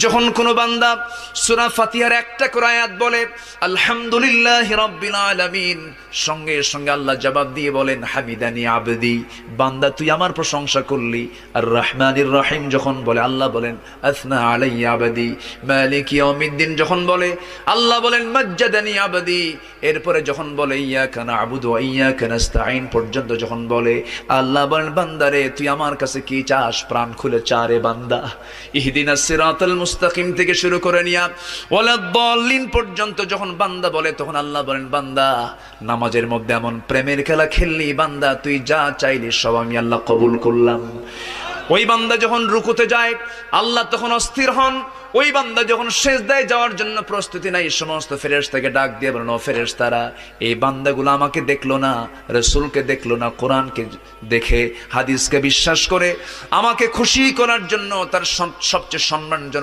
যখন কোনো বান্দা সূরা ফাতিহার একটা করে আয়াত বলে আলহামদুলিল্লাহি রাব্বিল আলামিন, সঙ্গে সঙ্গে আল্লাহ জবাব দিয়ে বলেন হামিদানি আবদি, বান্দা তুই আমার প্রশংসা করলি। আর রহমানির রহিম যখন বলে আল্লাহ বলেন আসনা আলাইয়া আবদি। মালিক ইয়াউমিদ্দিন যখন বলে আল্লাহ বলেন মাজ্জাদানি আবদি। এরপরে যখন বলে ইয়াকা না'বুদু ওয়া ইয়াকা নাস্তাঈন পর্যন্ত যখন বলে আল্লাহ বলেন বান্দারে তুই আমার কাছে কি চাস, প্রাণ খুলে চা রে বান্দা। ইহদিনাস সিরাতাল মুস্তাকিম থেকে শুরু করে নিয়া ওয়ালাদ-দাল্লিন পর্যন্ত যখন বান্দা বলে তখন আল্লাহ বলেন বান্দা নামাজের মধ্যে এমন প্রেমের খেলা খেললি বান্দা, তুই যা চাইলি সব আমি আল্লাহ কবুল করলাম। ওই বান্দা যখন রুকুতে যায় আল্লাহ তখন অস্থির হন। ওই বান্দা যখন সিজদায় যাওয়ার জন্য প্রস্তুতি নাই, সমস্ত ফেরেশতাকে ডাক দিয়ে বলেন ও ফেরেশতারা, এই বান্দাগুলো আমাকে দেখলো না, রাসূলকে দেখলো না, কোরআনকে দেখে হাদিসকে বিশ্বাস করে আমাকে খুশি করার জন্য তার সবচেয়ে সম্মানজনক